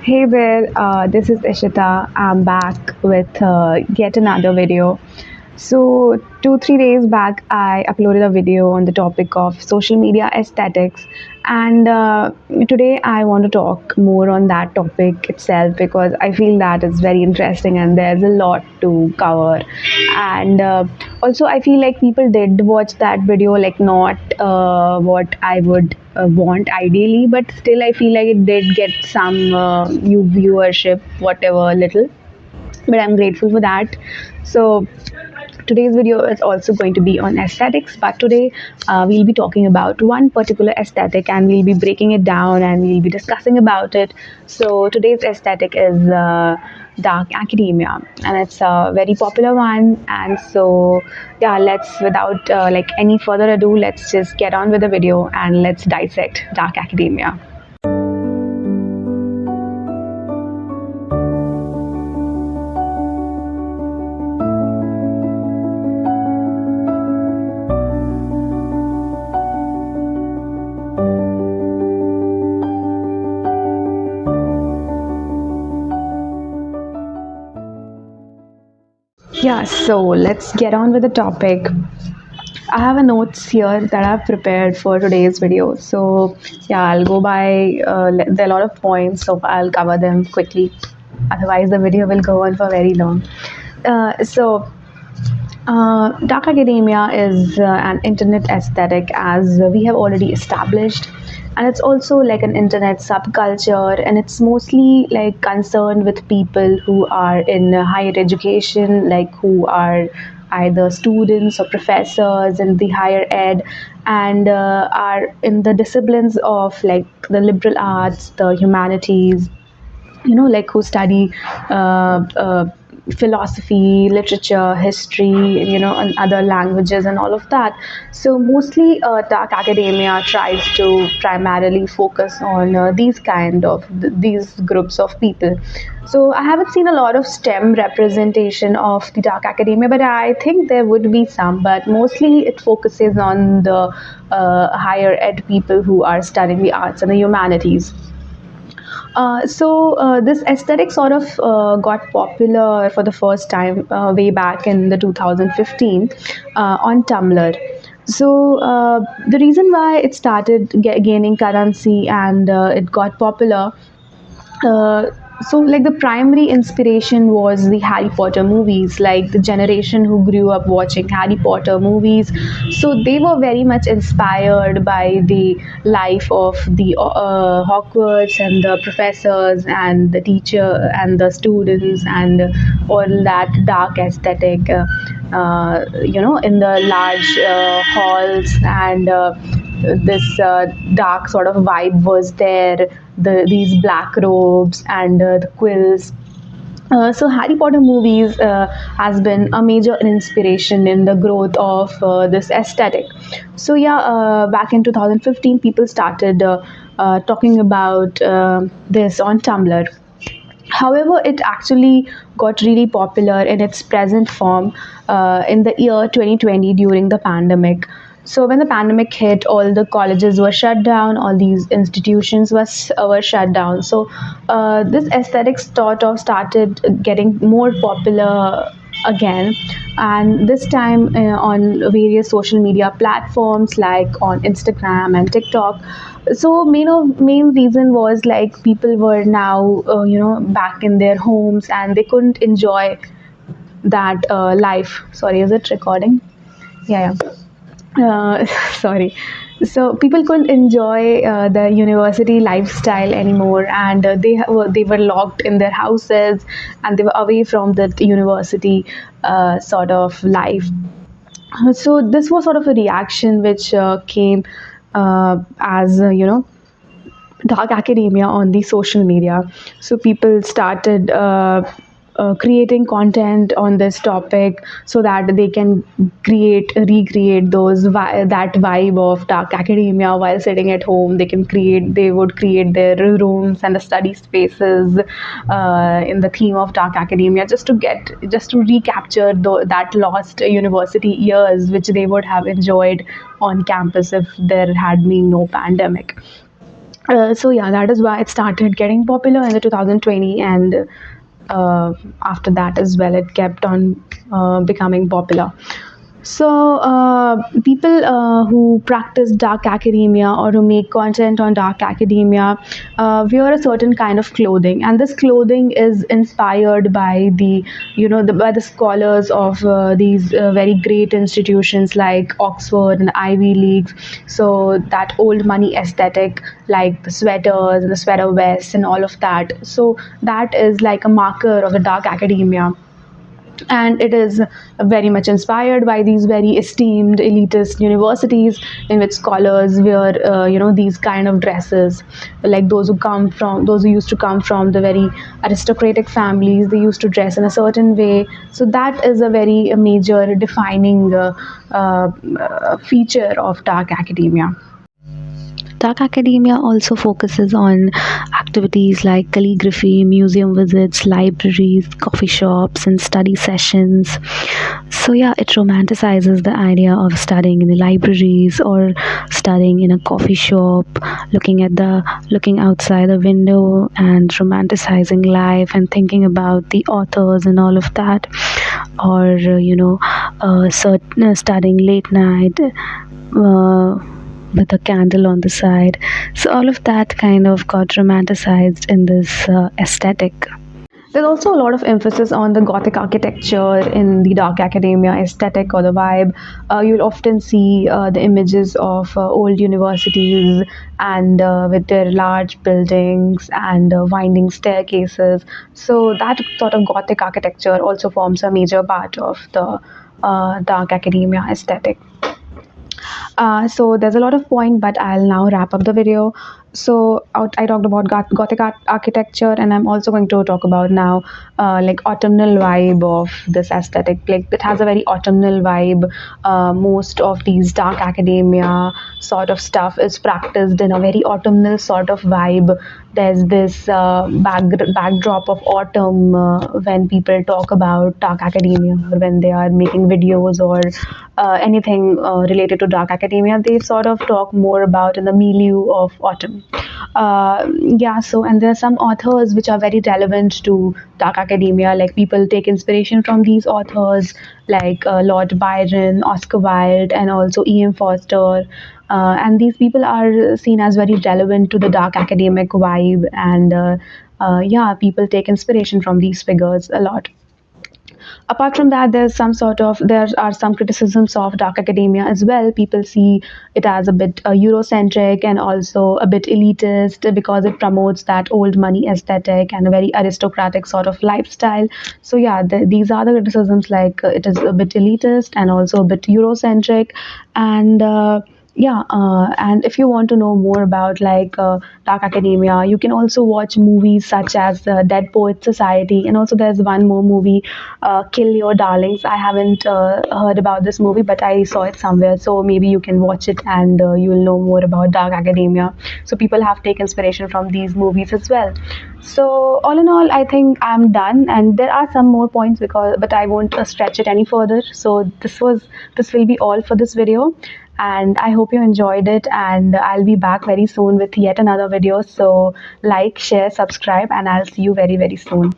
Hey there, this is Ishita. I'm back with yet another video. So, 3 days back, I uploaded a video on the topic of social media aesthetics, and today I want to talk more on that topic itself because I feel that it's very interesting and there's a lot to cover. And also, I feel like people did watch that video, like not what I would want ideally, but still, I feel like it did get some viewership, whatever, little, but I'm grateful for that. So today's video is also going to be on aesthetics, but today we'll be talking about one particular aesthetic and we'll be breaking it down and we'll be discussing about it. So today's aesthetic is dark academia, and it's a very popular one. And so yeah, let's without like any further ado, let's just get on with the video and let's dissect dark academia. Yeah, so let's get on with the topic. I have a notes here that I've prepared for today's video. So yeah, I'll go by. There are a lot of points, so I'll cover them quickly. Otherwise, the video will go on for very long. Dark academia is an internet aesthetic, as we have already established, and it's also like an internet subculture, and it's mostly like concerned with people who are in higher education, like who are either students or professors in the higher ed, and are in the disciplines of like the liberal arts, the humanities, like who study philosophy, literature, history, and other languages and all of that. So mostly dark academia tries to primarily focus on these groups of people. So I haven't seen a lot of STEM representation of the dark academia, but I think there would be some, but mostly it focuses on the higher ed people who are studying the arts and the humanities. This aesthetic sort of got popular for the first time way back in the 2015 on Tumblr. So the reason why it started gaining currency and it got popular, uh, like the primary inspiration was the Harry Potter movies, like the generation who grew up watching Harry Potter movies. So they were very much inspired by the life of the Hogwarts and the professors and the teacher and the students and all that dark aesthetic. In the large halls and this dark sort of vibe was there. These black robes and the quills. So Harry Potter movies has been a major inspiration in the growth of this aesthetic. So yeah, back in 2015, people started talking about this on Tumblr. However, it actually got really popular in its present form in the year 2020 during the pandemic. So when the pandemic hit, all the colleges were shut down, all these institutions were shut down. So this aesthetics sort of started getting more popular again, and this time on various social media platforms like on Instagram and TikTok. So main reason was like people were now back in their homes and they couldn't enjoy that life. Sorry, is it recording? Yeah, yeah. Sorry. So people couldn't enjoy the university lifestyle anymore, and they were locked in their houses, and they were away from the university sort of life. So this was sort of a reaction which came as dark academia on the social media. So people started creating content on this topic so that they can recreate that vibe of dark academia while sitting at home. They would create their rooms and the study spaces in the theme of dark academia, just to recapture that lost university years which they would have enjoyed on campus if there had been no pandemic. So yeah, that is why it started getting popular in the 2020, and after that as well, it kept on becoming popular. So, people who practice dark academia or who make content on dark academia wear a certain kind of clothing, and this clothing is inspired by by the scholars of these very great institutions like Oxford and Ivy Leagues. So that old money aesthetic, like the sweaters and the sweater vests and all of that. So that is like a marker of the dark academia, and it is very much inspired by these very esteemed elitist universities in which scholars wear these kind of dresses, like those who used to come from the very aristocratic families. They used to dress in a certain way, so that is a very major defining feature of dark academia. Dark academia also focuses on activities like calligraphy, museum visits, libraries, coffee shops, and study sessions. So, yeah, it romanticizes the idea of studying in the libraries or studying in a coffee shop, looking outside the window and romanticizing life and thinking about the authors and all of that, or studying late night. Uh, with a candle on the side. So all of that kind of got romanticized in this aesthetic. There's also a lot of emphasis on the Gothic architecture in the dark academia aesthetic or the vibe. You'll often see the images of old universities and with their large buildings and winding staircases. So that sort of Gothic architecture also forms a major part of the dark academia aesthetic. So there's a lot of point, but I'll now wrap up the video. So I talked about Gothic architecture, and I'm also going to talk about now like autumnal vibe of this aesthetic. Like it has a very autumnal vibe. Most of these dark academia sort of stuff is practiced in a very autumnal sort of vibe. There's this backdrop of autumn when people talk about dark academia, or when they are making videos or anything related to dark academia. They sort of talk more about in the milieu of autumn. Yeah, so and there are some authors which are very relevant to dark academia. Like people take inspiration from these authors, like Lord Byron, Oscar Wilde, and also E.M. Forster. And these people are seen as very relevant to the dark academic vibe, and yeah, people take inspiration from these figures a lot. Apart from that, there are some criticisms of dark academia as well. People see it as a bit eurocentric and also a bit elitist because it promotes that old money aesthetic and a very aristocratic sort of lifestyle. So yeah, these are the criticisms, like it is a bit elitist and also a bit eurocentric. And yeah, and if you want to know more about like dark academia, you can also watch movies such as Dead Poets Society, and also there's one more movie, Kill Your Darlings. I haven't heard about this movie, but I saw it somewhere, so maybe you can watch it and you will know more about dark academia. So people have taken inspiration from these movies as well. So all in all, I think I'm done, and there are some more points, but I won't stretch it any further. So this will be all for this video, and I hope you enjoyed it, and I'll be back very soon with yet another video. So like, share, subscribe, and I'll see you very, very soon.